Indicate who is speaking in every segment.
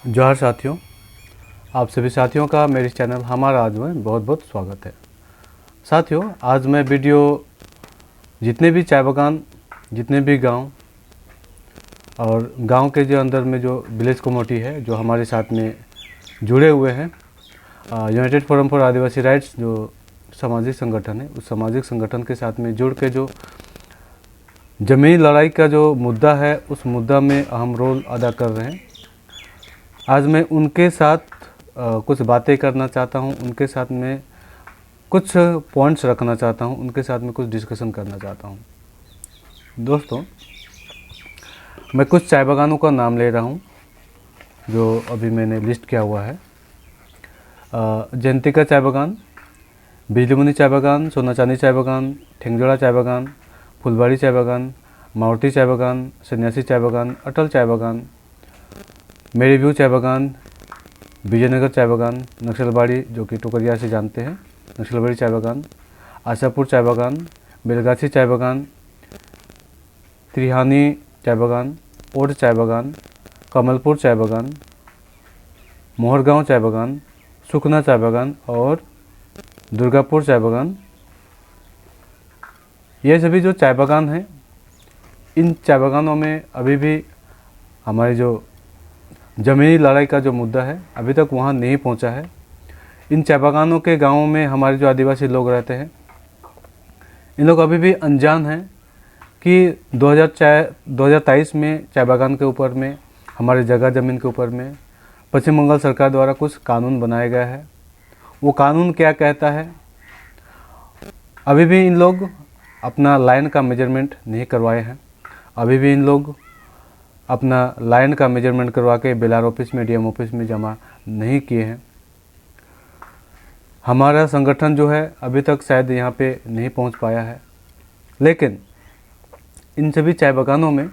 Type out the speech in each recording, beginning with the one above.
Speaker 1: जोहार साथियों, आप सभी साथियों का मेरे चैनल हमारा आज में बहुत बहुत स्वागत है। साथियों, आज मैं वीडियो जितने भी चाय बागान, जितने भी गांव और गांव के जो अंदर में जो विलेज कम्युनिटी है जो हमारे साथ में जुड़े हुए हैं, United forum for Adivasi rights जो सामाजिक संगठन है, उस सामाजिक संगठन के साथ में जुड़ के जो ज़मीनी लड़ाई का जो मुद्दा है उस मुद्दा में अहम रोल अदा कर रहे हैं। आज मैं उनके साथ कुछ बातें करना चाहता हूं, उनके साथ में कुछ पॉइंट्स रखना चाहता हूं, उनके साथ में कुछ डिस्कशन करना चाहता हूं। दोस्तों, मैं कुछ चाय बागानों का नाम ले रहा हूं जो अभी मैंने लिस्ट किया हुआ है। जयंतिका चाय बागान, बिजलीमुनि चाय बागान, सोना चांदी चाय बागान, ठेंगजोड़ा चाय बागान, फुलबाड़ी चाय बागान, मावटी चाय बागान, सन्यासी चाय बागान, अटल चाय बागान, मेरी व्यू चाय बागान, विजयनगर चाय बागान, नक्सलबाड़ी जो कि टोकरिया से जानते हैं, नक्सलबाड़ी चाय बागान, आशापुर चाय बागान, बेलगाछी चाय बागान, त्रिहानी चाय बागान, ओड चाय बागान, कमलपुर चाय बागान, मोहरगांव चाय बागान, सुखना चाय बागान और दुर्गापुर चाय बागान। ये सभी जो चाय बागान हैं, इन चाय बागानों में अभी भी हमारी जो ज़मीनी लड़ाई का जो मुद्दा है अभी तक वहाँ नहीं पहुँचा है। इन चाय बागानों के गाँवों में हमारे जो आदिवासी लोग रहते हैं, इन लोग अभी भी अनजान हैं कि 2023 में चाय बागान के ऊपर में, हमारे जगह ज़मीन के ऊपर में पश्चिम बंगाल सरकार द्वारा कुछ कानून बनाया गया है। वो कानून क्या कहता है, अभी भी इन लोग अपना लाइन का मेजरमेंट नहीं करवाए हैं। अभी भी इन लोग अपना लाइन का मेजरमेंट करवा के बेलार ऑफिस में, डीएम ऑफिस में जमा नहीं किए हैं। हमारा संगठन जो है अभी तक शायद यहाँ पे नहीं पहुँच पाया है। लेकिन इन सभी चाय बागानों में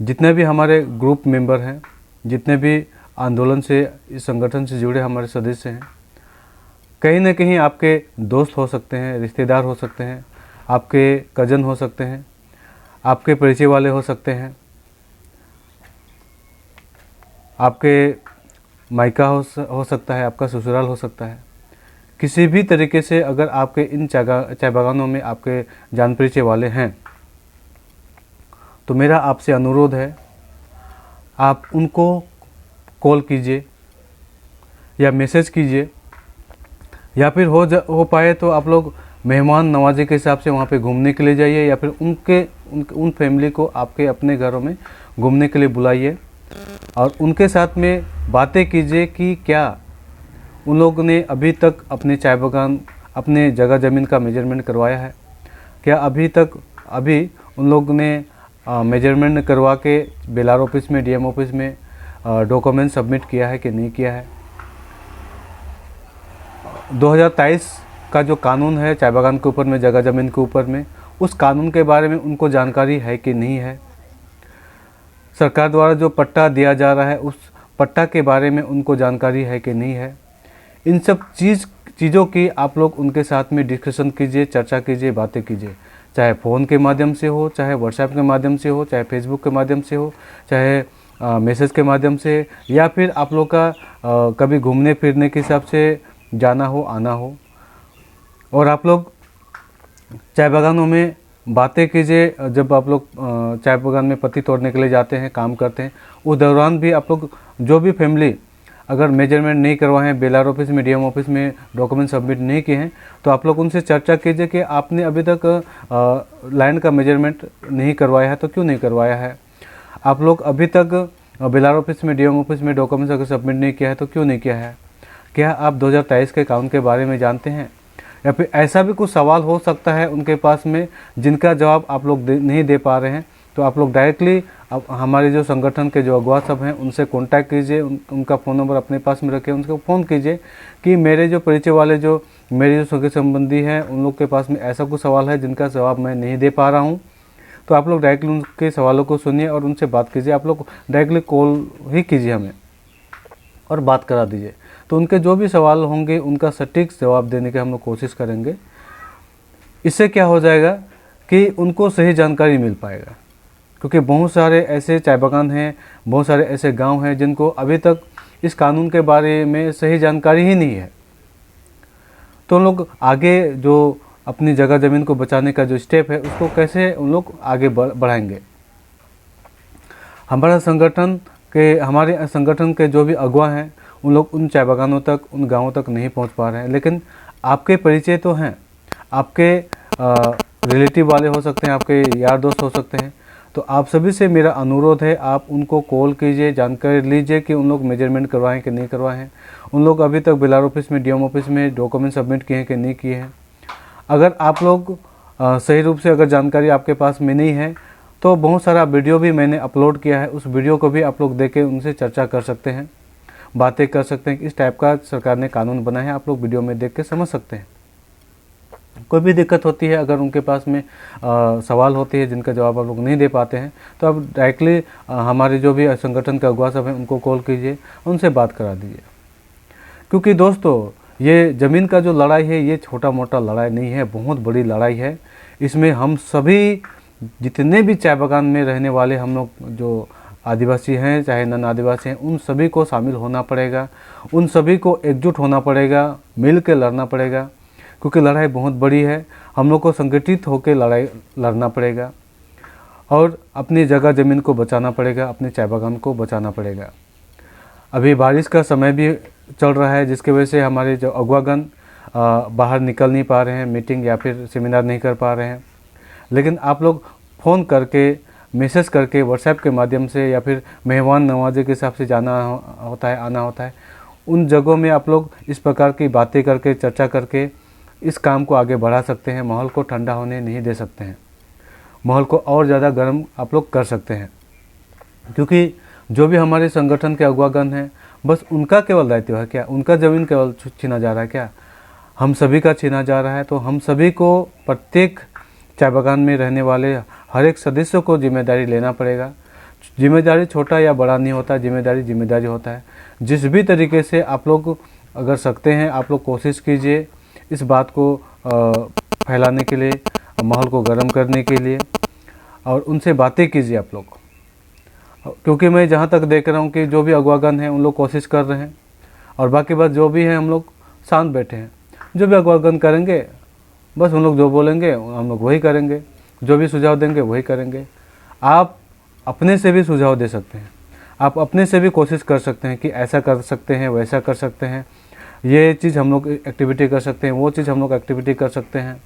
Speaker 1: जितने भी हमारे ग्रुप मेंबर हैं, जितने भी आंदोलन से, इस संगठन से जुड़े हमारे सदस्य हैं, कहीं ना कहीं आपके दोस्त हो सकते हैं, रिश्तेदार हो सकते हैं, आपके कज़न हो सकते हैं, आपके परिचय वाले हो सकते हैं, आपके मायका हो सकता है, आपका ससुराल हो सकता है। किसी भी तरीके से अगर आपके इन चाय बागानों में आपके जान परिचय वाले हैं तो मेरा आपसे अनुरोध है, आप उनको कॉल कीजिए या मैसेज कीजिए, या फिर हो पाए तो आप लोग मेहमान नवाजी के हिसाब से वहाँ पे घूमने के लिए जाइए, या फिर उन फैमिली को आपके अपने घरों में घूमने के लिए बुलाइए और उनके साथ में बातें कीजिए कि क्या उन लोगों ने अभी तक अपने चाय बागान, अपने जगह ज़मीन का मेजरमेंट करवाया है, क्या अभी उन लोगों ने मेजरमेंट करवा के बेलार ऑफिस में, डीएम ऑफिस में डॉक्यूमेंट सबमिट किया है कि नहीं किया है। 2023 का जो कानून है चाय बागान के ऊपर में, जगह ज़मीन के ऊपर में, उस कानून के बारे में उनको जानकारी है कि नहीं है। सरकार द्वारा जो पट्टा दिया जा रहा है उस पट्टा के बारे में उनको जानकारी है कि नहीं है। इन सब चीज़ों की आप लोग उनके साथ में डिस्कशन कीजिए, चर्चा कीजिए, बातें कीजिए, चाहे फ़ोन के माध्यम से हो, चाहे व्हाट्सएप के माध्यम से हो, चाहे फेसबुक के माध्यम से हो, चाहे मैसेज के माध्यम से, या फिर आप लोग का कभी घूमने फिरने के हिसाब से जाना हो, आना हो। और आप लोग चाय बागानों में बातें कीजिए। जब आप लोग चाय बागान में पत्ती तोड़ने के लिए जाते हैं, काम करते हैं, उस दौरान भी आप लोग जो भी फैमिली अगर मेजरमेंट नहीं करवाए हैं, बेलार ऑफिस में, डीएम ऑफिस में डॉक्यूमेंट सबमिट नहीं किए हैं, तो आप लोग उनसे चर्चा कीजिए कि आपने अभी तक लाइन का मेजरमेंट नहीं करवाया है तो क्यों नहीं करवाया है। आप लोग अभी तक बेलार ऑफिस में, डीएम ऑफिस में डॉक्यूमेंट्स अगर सबमिट नहीं किया है तो क्यों नहीं किया है। क्या आप 2023 के कानून के बारे में जानते हैं, या फिर ऐसा भी कुछ सवाल हो सकता है उनके पास में जिनका जवाब आप लोग नहीं दे पा रहे हैं, तो आप लोग डायरेक्टली अब हमारे जो संगठन के जो अगुवा सब हैं उनसे कांटेक्ट कीजिए, उनका फ़ोन नंबर अपने पास में रखें, उनको फ़ोन कीजिए कि मेरे जो परिचय वाले, जो मेरे जो सगे संबंधी हैं, उन लोग के पास में ऐसा कुछ सवाल है जिनका जवाब मैं नहीं दे पा रहा हूँ। तो आप लोग डायरेक्टली उनके सवालों को सुनिए और उनसे बात कीजिए। आप लोग डायरेक्टली कॉल ही कीजिए हमें और बात करा दीजिए, तो उनके जो भी सवाल होंगे उनका सटीक जवाब देने की हम लोग कोशिश करेंगे। इससे क्या हो जाएगा कि उनको सही जानकारी मिल पाएगा। क्योंकि बहुत सारे ऐसे चाय बागान हैं, बहुत सारे ऐसे गांव हैं जिनको अभी तक इस कानून के बारे में सही जानकारी ही नहीं है। तो उन लोग आगे जो अपनी जगह ज़मीन को बचाने का जो स्टेप है उसको कैसे उन लोग आगे बढ़ाएंगे। हमारे संगठन के जो भी अगुवा हैं उन लोग उन चाय बागानों तक, उन गाँवों तक नहीं पहुंच पा रहे हैं, लेकिन आपके परिचय तो हैं, आपके रिलेटिव वाले हो सकते हैं, आपके यार दोस्त हो सकते हैं। तो आप सभी से मेरा अनुरोध है, आप उनको कॉल कीजिए, जानकारी लीजिए कि उन लोग मेजरमेंट करवाएं कि नहीं करवाए हैं, उन लोग अभी तक बिलार ऑफिस में, डीएम ऑफिस में डॉक्यूमेंट सबमिट किए हैं कि नहीं किए हैं। अगर आप लोग सही रूप से अगर जानकारी आपके पास में नहीं है तो बहुत सारा वीडियो भी मैंने अपलोड किया है, उस वीडियो को भी आप लोग देख के उनसे चर्चा कर सकते हैं, बातें कर सकते हैं कि इस टाइप का सरकार ने कानून बनाया है, आप लोग वीडियो में देख के समझ सकते हैं। कोई भी दिक्कत होती है, अगर उनके पास में सवाल होते हैं जिनका जवाब आप लोग नहीं दे पाते हैं, तो आप डायरेक्टली हमारे जो भी संगठन के अगुवा सब हैं उनको कॉल कीजिए, उनसे बात करा दीजिए। क्योंकि दोस्तों ये ज़मीन का जो लड़ाई है ये छोटा मोटा लड़ाई नहीं है, बहुत बड़ी लड़ाई है। इसमें हम सभी जितने भी चाय बागान में रहने वाले हम लोग जो आदिवासी हैं चाहे नन आदिवासी हैं, उन सभी को शामिल होना पड़ेगा, उन सभी को एकजुट होना पड़ेगा, मिल के लड़ना पड़ेगा, क्योंकि लड़ाई बहुत बड़ी है। हम लोग को संगठित होकर लड़ाई लड़ना पड़ेगा और अपनी जगह ज़मीन को बचाना पड़ेगा, अपने चाय बागान को बचाना पड़ेगा। अभी बारिश का समय भी चल रहा है, जिसकी वजह से हमारे जो अगुवागण बाहर निकल नहीं पा रहे हैं, मीटिंग या फिर सेमिनार नहीं कर पा रहे हैं। लेकिन आप लोग फ़ोन करके, मैसेज करके, व्हाट्सएप के माध्यम से या फिर मेहमान नवाजे के हिसाब से जाना होता है, आना होता है, उन जगहों में आप लोग इस प्रकार की बातें करके, चर्चा करके इस काम को आगे बढ़ा सकते हैं। माहौल को ठंडा होने नहीं दे सकते हैं, माहौल को और ज़्यादा गर्म आप लोग कर सकते हैं। क्योंकि जो भी हमारे संगठन के अगुवागण हैं, बस उनका केवल दायित्व है क्या? उनका ज़मीन केवल छीना जा रहा है क्या? हम सभी का छीना जा रहा है। तो हम सभी को, प्रत्येक चाय बागान में रहने वाले हर एक सदस्य को जिम्मेदारी लेना पड़ेगा। जिम्मेदारी छोटा या बड़ा नहीं होता, जिम्मेदारी होता है। जिस भी तरीके से आप लोग अगर सकते हैं, आप लोग कोशिश कीजिए इस बात को फैलाने के लिए, माहौल को गर्म करने के लिए, और उनसे बातें कीजिए आप लोग। क्योंकि मैं जहाँ तक देख रहा हूँ कि जो भी अगुवागण हैं उन लोग कोशिश कर रहे हैं, और बाकी बात जो भी है हम लोग शांत बैठे हैं। जो भी अगुवागण करेंगे, बस उन लोग जो बोलेंगे हम लोग वही करेंगे, जो भी सुझाव देंगे वही करेंगे। आप अपने से भी सुझाव दे सकते हैं, आप अपने से भी कोशिश कर सकते हैं कि ऐसा कर सकते हैं, वैसा कर सकते हैं, ये चीज़ हम लोग एक्टिविटी कर सकते हैं, वो चीज़ हम लोग एक्टिविटी कर सकते हैं।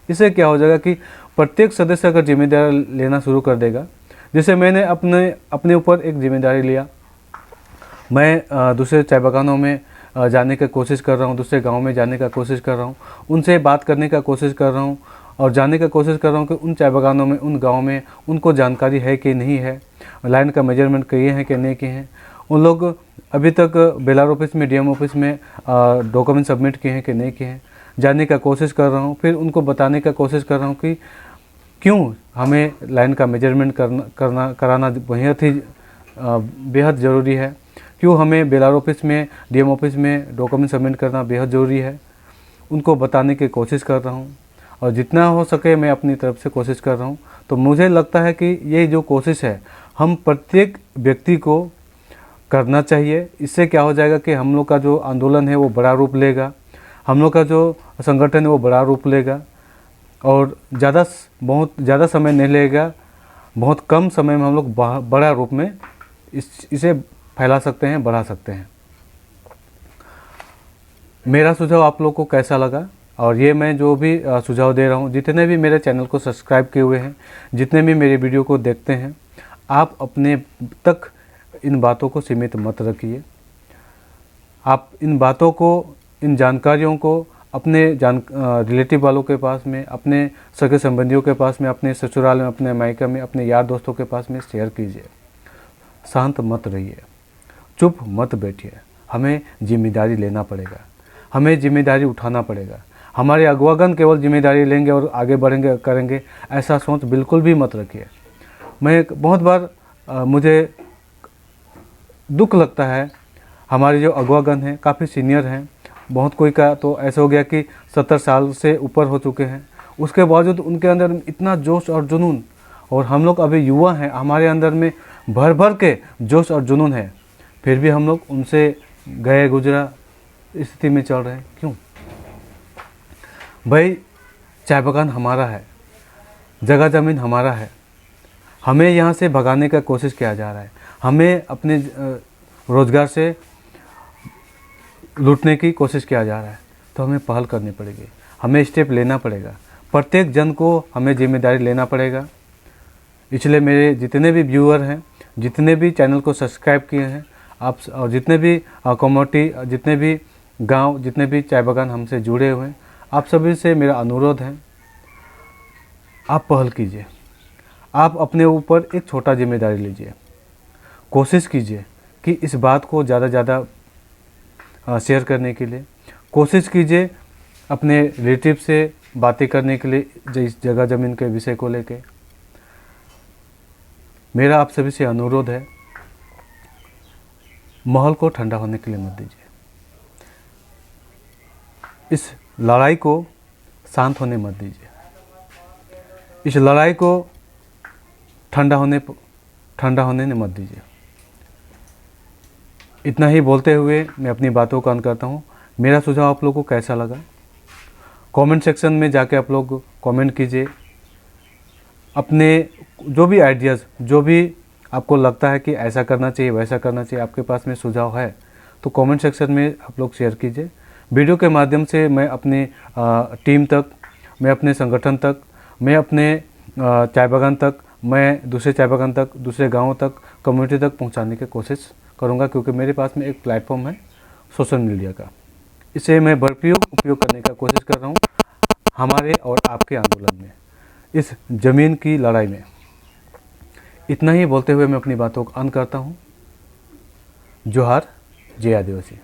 Speaker 1: इससे क्या हो जाएगा कि प्रत्येक सदस्य अगर जिम्मेदारी लेना शुरू कर देगा, जैसे मैंने अपने ऊपर एक जिम्मेदारी लिया, मैं दूसरे चाय बागानों में जाने की कोशिश कर रहा हूँ, दूसरे गांव में जाने का कोशिश कर रहा हूँ, उनसे बात करने का कोशिश कर रहा हूँ और जानने का कोशिश कर रहा हूँ कि उन चाय बागानों में, उन गाँव में उनको जानकारी है कि नहीं है, लाइन का मेजरमेंट किए हैं कि नहीं किए हैं, उन लोग अभी तक बेलार ऑफिस में, डीएम ऑफिस में डॉक्यूमेंट सबमिट किए हैं कि नहीं किए हैं, जानने का कोशिश कर रहा हूँ। फिर उनको बताने का कोशिश कर रहा हूँ कि क्यों हमें लाइन का मेजरमेंट कराना बेहद ज़रूरी है, क्यों हमें बेलार ऑफिस में, डीएम ऑफिस में डॉक्यूमेंट सबमिट करना बेहद ज़रूरी है। उनको बताने की कोशिश कर रहा हूँ और जितना हो सके मैं अपनी तरफ से कोशिश कर रहा हूँ। तो मुझे लगता है कि ये जो कोशिश है हम प्रत्येक व्यक्ति को करना चाहिए। इससे क्या हो जाएगा कि हम लोग का जो आंदोलन है वो बड़ा रूप लेगा, हम लोग का जो संगठन है वो बड़ा रूप लेगा और बहुत ज़्यादा समय नहीं लेगा, बहुत कम समय में हम लोग बड़ा रूप में इसे फैला सकते हैं, बढ़ा सकते हैं। मेरा सुझाव आप लोग को कैसा लगा? और ये मैं जो भी सुझाव दे रहा हूँ, जितने भी मेरे चैनल को सब्सक्राइब किए हुए हैं, जितने भी मेरे वीडियो को देखते हैं, आप अपने तक इन बातों को सीमित मत रखिए। आप इन बातों को, इन जानकारियों को अपने रिलेटिव वालों के पास में, अपने सगे संबंधियों के पास में, अपने ससुराल में, अपने मायके में, अपने यार दोस्तों के पास में शेयर कीजिए। शांत मत रहिए, चुप मत बैठिए। हमें जिम्मेदारी लेना पड़ेगा, हमें जिम्मेदारी उठाना पड़ेगा। हमारे अगुवागण केवल जिम्मेदारी लेंगे और आगे बढ़ेंगे, करेंगे, ऐसा सोच बिल्कुल भी मत रखिए। मैं बहुत बार मुझे दुख लगता है, हमारे जो अगुवागण हैं काफ़ी सीनियर हैं, बहुत कोई का तो ऐसा हो गया कि 70 साल से ऊपर हो चुके हैं, उसके बावजूद उनके अंदर इतना जोश और जुनून और हम लोग अभी युवा हैं, हमारे अंदर में भर भर के जोश और जुनून है, फिर भी हम लोग उनसे गए गुजरा स्थिति में चल रहे हैं। क्यों भाई? चाय बागान हमारा है, जगह ज़मीन हमारा है, हमें यहाँ से भगाने का कोशिश किया जा रहा है, हमें अपने रोज़गार से लूटने की कोशिश किया जा रहा है। तो हमें पहल करनी पड़ेगी, हमें स्टेप लेना पड़ेगा, प्रत्येक जन को हमें जिम्मेदारी लेना पड़ेगा। इसलिए मेरे जितने भी व्यूअर हैं, जितने भी चैनल को सब्सक्राइब किए हैं आप, और जितने भी कम्युनिटी, जितने भी गांव, जितने भी चाय बागान हमसे जुड़े हुए हैं, आप सभी से मेरा अनुरोध है, आप पहल कीजिए, आप अपने ऊपर एक छोटा जिम्मेदारी लीजिए, कोशिश कीजिए कि इस बात को ज़्यादा ज़्यादा शेयर करने के लिए, कोशिश कीजिए अपने रिलेटिव से बातें करने के लिए इस जगह ज़मीन के विषय को लेके। मेरा आप सभी से अनुरोध है, माहौल को ठंडा होने के लिए मत दीजिए, इस लड़ाई को शांत होने मत दीजिए, इस लड़ाई को ठंडा होने मत दीजिए। इतना ही बोलते हुए मैं अपनी बातों का अंत करता हूँ। मेरा सुझाव आप लोगों को कैसा लगा, कमेंट सेक्शन में जाके आप लोग कमेंट कीजिए। अपने जो भी आइडियाज़, जो भी आपको लगता है कि ऐसा करना चाहिए, वैसा करना चाहिए, आपके पास में सुझाव है तो कमेंट सेक्शन में आप लोग शेयर कीजिए। वीडियो के माध्यम से मैं अपनी टीम तक, मैं अपने संगठन तक, मैं अपने चाय बागान तक, मैं दूसरे चाय बागान तक, दूसरे गाँवों तक, कम्युनिटी तक पहुँचाने की कोशिश करूँगा, क्योंकि मेरे पास में एक प्लेटफॉर्म है सोशल मीडिया का। इसे मैं भरपूर उपयोग करने का कोशिश कर रहा हूँ हमारे और आपके आंदोलन में, इस ज़मीन की लड़ाई में। इतना ही बोलते हुए मैं अपनी बातों का अंत करता हूँ। जोहार, जय आदिवासी।